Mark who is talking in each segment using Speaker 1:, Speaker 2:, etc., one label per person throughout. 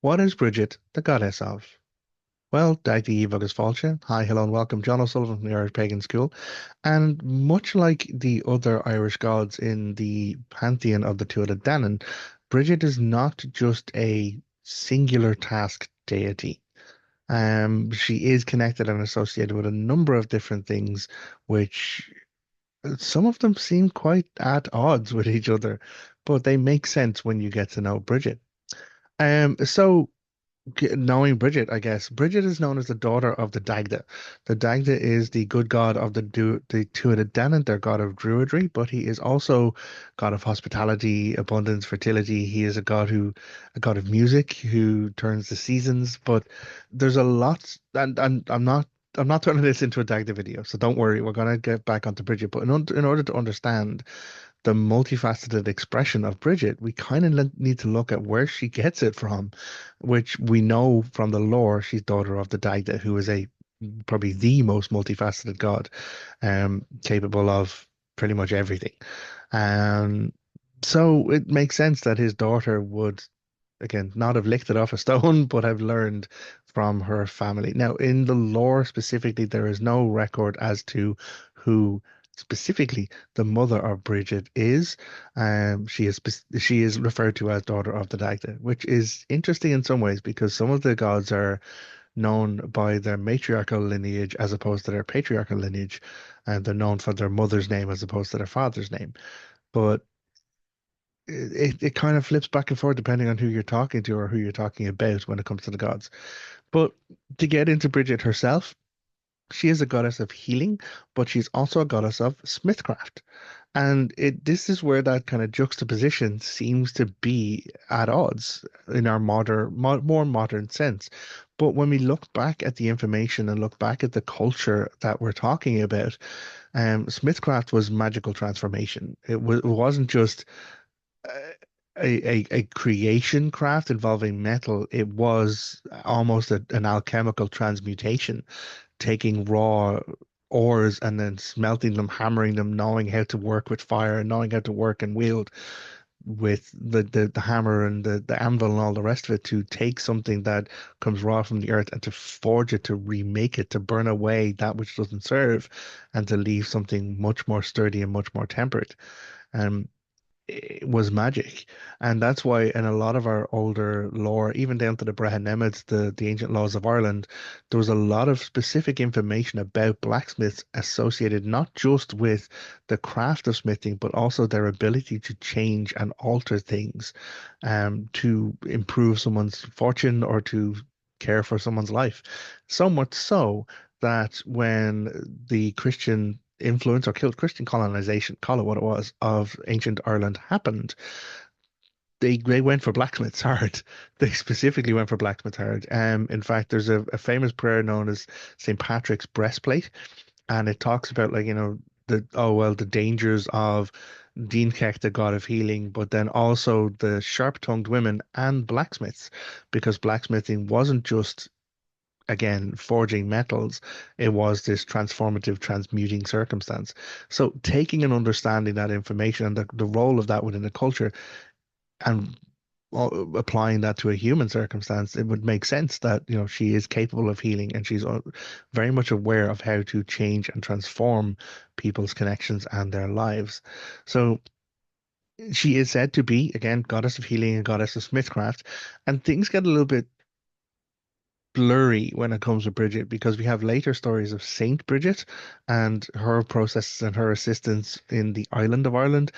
Speaker 1: What is Bridget the goddess of? Well, Dagda Evagus Fáilte. Hi, hello, and welcome. Jon O'Sullivan from the Irish Pagan School. And much like the other Irish gods in the pantheon of the Tuatha Dé Danann, Bridget is not just a singular task deity. She is connected and associated with a number of different things, which some of them seem quite at odds with each other, but they make sense when you get to know Bridget. So knowing Bridget, I guess. Bridget is known as the daughter of the Dagda. The Dagda is the good god of the Tuatha Dé Danann, their god of druidry, but he is also god of hospitality, abundance, fertility. He is a god of music who turns the seasons. But there's a lot, and I'm not turning this into a Dagda video, so don't worry. We're gonna get back onto Bridget. But in order to understand the multifaceted expression of Bridget, we kind of need to look at where she gets it from, which we know from the lore she's daughter of the Dagda, who is a probably the most multifaceted god, capable of pretty much everything. Um, so it makes sense that his daughter would, again, not have licked it off a stone, but have learned from her family. Now, in the lore specifically, there is no record as to who specifically the mother of Bridget is. She is referred to as daughter of the Dagda, which is interesting in some ways because some of the gods are known by their matriarchal lineage as opposed to their patriarchal lineage, and they're known for their mother's name as opposed to their father's name. But it kind of flips back and forth depending on who you're talking to or who you're talking about when it comes to the gods. But to get into Bridget herself, she is a goddess of healing, but she's also a goddess of smithcraft. And this is where that kind of juxtaposition seems to be at odds in our more modern sense. But when we look back at the information and look back at the culture that we're talking about, smithcraft was magical transformation. It wasn't just a creation craft involving metal. It was almost an alchemical transmutation, taking raw ores and then smelting them, hammering them, knowing how to work with fire, knowing how to work and wield with the hammer and the anvil and all the rest of it to take something that comes raw from the earth and to forge it, to remake it, to burn away that which doesn't serve, and to leave something much more sturdy and much more tempered. Um, it was magic. And that's why in a lot of our older lore, even down to the Brehon Nemeds, the ancient laws of Ireland, there was a lot of specific information about blacksmiths associated not just with the craft of smithing, but also their ability to change and alter things, to improve someone's fortune or to care for someone's life. So much so that when the Christian influence or Christian colonization, call it what it was, of ancient Ireland happened, they went for blacksmiths hard. They specifically went for blacksmiths hard. In fact, there's a famous prayer known as St. Patrick's breastplate, and it talks about like, the dangers of Deancach, the god of healing, but then also the sharp-tongued women and blacksmiths, because blacksmithing wasn't just again, forging metals, it was this transformative, transmuting circumstance. So taking and understanding that information and the role of that within a culture and applying that to a human circumstance, it would make sense that, she is capable of healing and she's very much aware of how to change and transform people's connections and their lives. So she is said to be, again, goddess of healing and goddess of smithcraft. And things get a little bit blurry when it comes to Bridget because we have later stories of Saint Bridget and her processes and her assistance in the island of Ireland,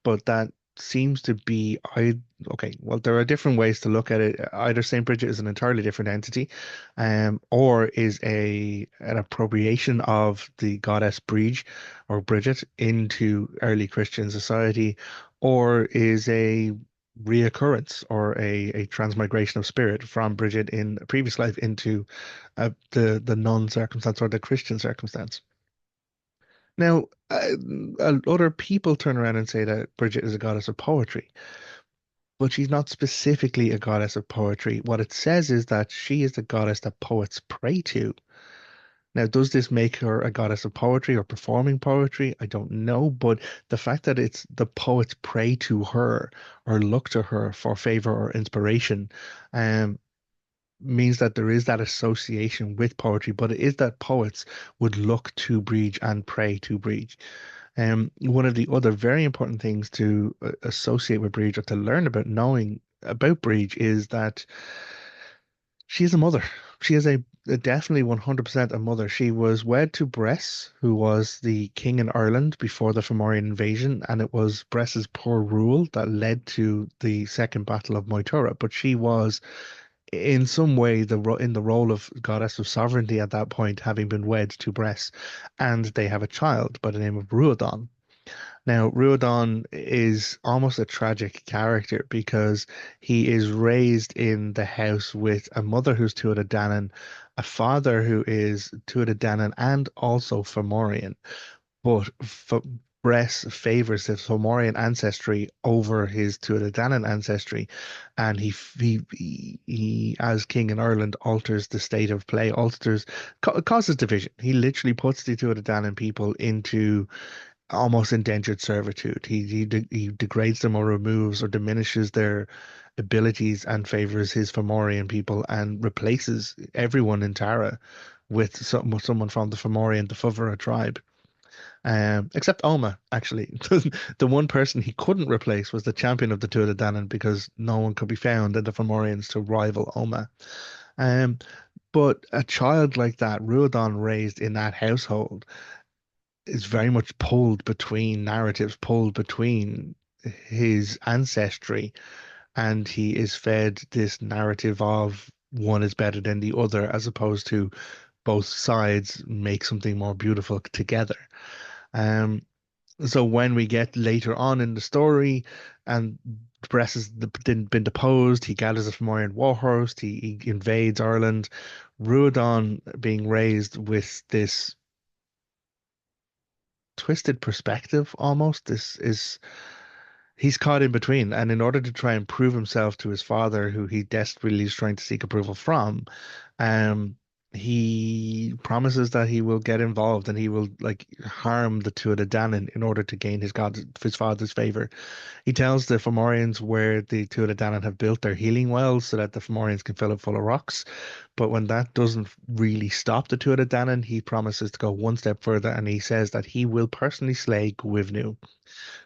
Speaker 1: but that seems to be okay, well, there are different ways to look at it. Either Saint Bridget is an entirely different entity, or is a an appropriation of the goddess Brigid or Bridget into early Christian society, or is a reoccurrence or a transmigration of spirit from Bridget in a previous life into the nun circumstance or the Christian circumstance. Now, other people turn around and say that Bridget is a goddess of poetry, but she's not specifically a goddess of poetry. What it says is that she is the goddess that poets pray to. Now, does this make her a goddess of poetry or performing poetry? I don't know, but the fact that it's the poets pray to her or look to her for favor or inspiration, means that there is that association with poetry, but it is that poets would look to Brigid and pray to Brigid. One of the other very important things to associate with Brigid or to learn about knowing about Brigid is that she is a mother. She is a definitely 100% a mother. She was wed to Bress, who was the king in Ireland before the Fomorian invasion, and it was Bress's poor rule that led to the Second Battle of Moytura. But she was, in some way, in the role of goddess of sovereignty at that point, having been wed to Bress, and they have a child by the name of Ruadon. Now, Ruadon is almost a tragic character because he is raised in the house with a mother who's Tuatha Dé Danann, a father who is Tuatha Dé Danann and also Fomorian. But Bress favors his Fomorian ancestry over his Tuatha Dé Danann ancestry, and as king in Ireland, alters the state of play, causes division. He literally puts the Tuatha Dé Danann people into almost indentured servitude. He degrades them or removes or diminishes their abilities and favors his Fomorian people and replaces everyone in Tara with someone from the Fomorian, the Fuvara tribe. Except Oma, actually. The one person he couldn't replace was the champion of the Tuatha Dé Danann because no one could be found in the Fomorians to rival Oma. Um, but a child like that, Ruadon raised in that household, is very much pulled between narratives, pulled between his ancestry, and he is fed this narrative of one is better than the other, as opposed to both sides make something more beautiful together. Um, so when we get later on in the story, and Bress has been deposed, he gathers a Fomorian warhost, he invades Ireland. Ruadon being raised with this twisted perspective almost. This is he's caught in between, and in order to try and prove himself to his father, who he desperately is trying to seek approval from, um, he promises that he will get involved and he will like harm the Tuatha Dé Danann in order to gain his father's favor. He tells the Fomorians where the Tuatha Dé Danann have built their healing wells so that the Fomorians can fill it full of rocks. But when that doesn't really stop the Tuatha Dé Danann, he promises to go one step further and he says that he will personally slay Gwivnu.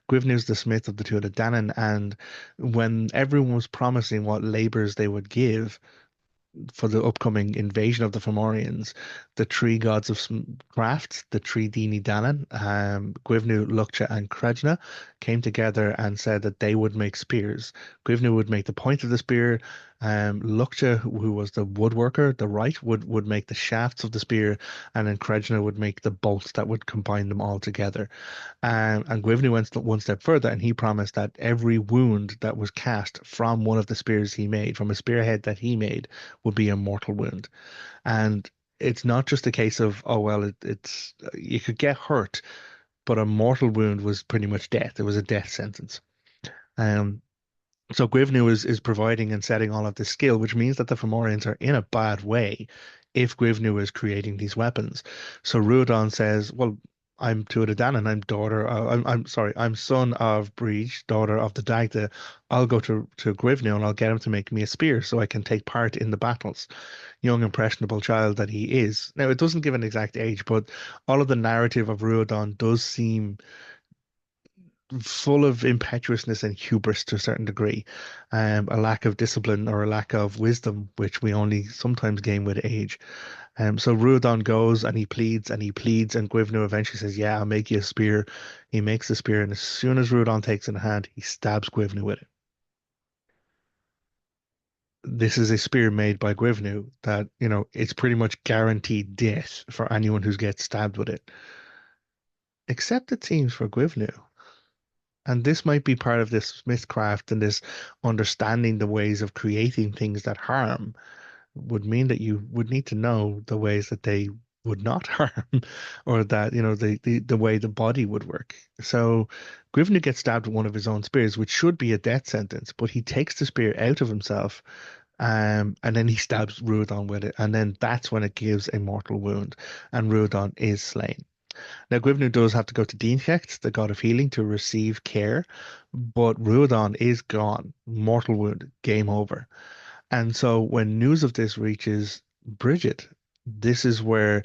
Speaker 1: Gwivnu's the smith of the Tuatha Dé Danann, and when everyone was promising what labors they would give for the upcoming invasion of the Fomorians, the three gods of craft, the three Dini Danan, Gwivnu, Lukcha, and Krejna, came together and said that they would make spears. Gwivnu would make the point of the spear. Lukcha, who was the woodworker, the right, would make the shafts of the spear, and then Krejna would make the bolts that would combine them all together. And Gwivnu went one step further, and he promised that every wound that was cast from one of the spears he made, from a spearhead that he made, would be a mortal wound. And it's not just a case of, oh, well, it's you could get hurt, but a mortal wound was pretty much death. It was a death sentence. Um, so Gwivnu is providing and setting all of this skill, which means that the Fomorians are in a bad way if Gwivnu is creating these weapons. So Ruadon says, well, I'm Tuatha Dé Danann, I'm sorry, I'm son of Brigid, daughter of the Dagda. I'll go to Gwivnu and I'll get him to make me a spear so I can take part in the battles. Young, impressionable child that he is. Now, it doesn't give an exact age, but all of the narrative of Ruadon does seem full of impetuousness and hubris to a certain degree, a lack of discipline or a lack of wisdom, which we only sometimes gain with age. So Ruadon goes and he pleads and he pleads, and Gwivnu eventually says, "Yeah, I'll make you a spear." He makes the spear, and as soon as Ruadon takes it in hand, he stabs Gwivnu with it. This is a spear made by Gwivnu that, it's pretty much guaranteed death for anyone who gets stabbed with it. Except it seems for Gwivnu. And this might be part of this smithcraft and this understanding the ways of creating things that harm would mean that you would need to know the ways that they would not harm or that, the way the body would work. So Grivnu gets stabbed with one of his own spears, which should be a death sentence, but he takes the spear out of himself, and then he stabs Ruadon with it. And then that's when it gives a mortal wound, and Ruadon is slain. Now, Gwivnu does have to go to Dienchecht, the god of healing, to receive care, but Ruadon is gone. Mortal wound, game over. And so when news of this reaches Bridget, this is where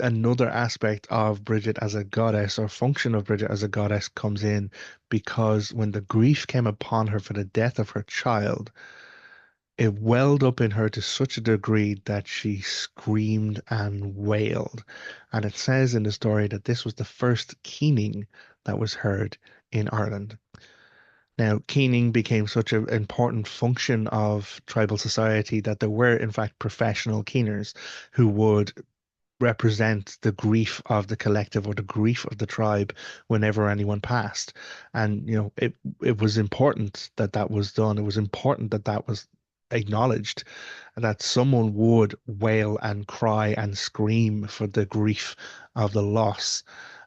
Speaker 1: another aspect of Bridget as a goddess or function of Bridget as a goddess comes in, because when the grief came upon her for the death of her child, it welled up in her to such a degree that she screamed and wailed. And it says in the story that this was the first keening that was heard in Ireland. Now, keening became such an important function of tribal society that there were, in fact, professional keeners who would represent the grief of the collective or the grief of the tribe whenever anyone passed. And, it was important that that was done. It was important that that was acknowledged, and that someone would wail and cry and scream for the grief of the loss.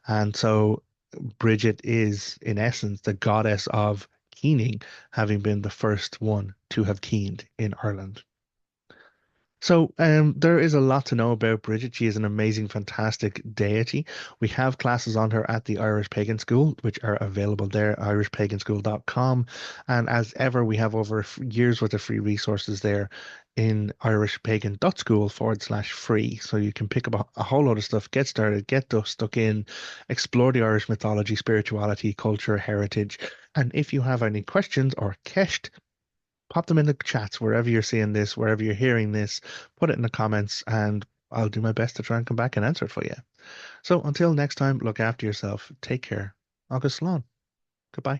Speaker 1: And so Bridget is, in essence, the goddess of keening, having been the first one to have keened in Ireland. So, there is a lot to know about Bridget. She is an amazing, fantastic deity. We have classes on her at the Irish Pagan School, which are available there, irishpaganschool.com. And as ever, we have over years worth of free resources there in irishpagan.school/free. So you can pick up a whole lot of stuff, get started, stuck in, explore the Irish mythology, spirituality, culture, heritage. And if you have any questions or questions, pop them in the chats wherever you're seeing this, wherever you're hearing this, put it in the comments, and I'll do my best to try and come back and answer it for you. So until next time, look after yourself. Take care. August Slán. Goodbye.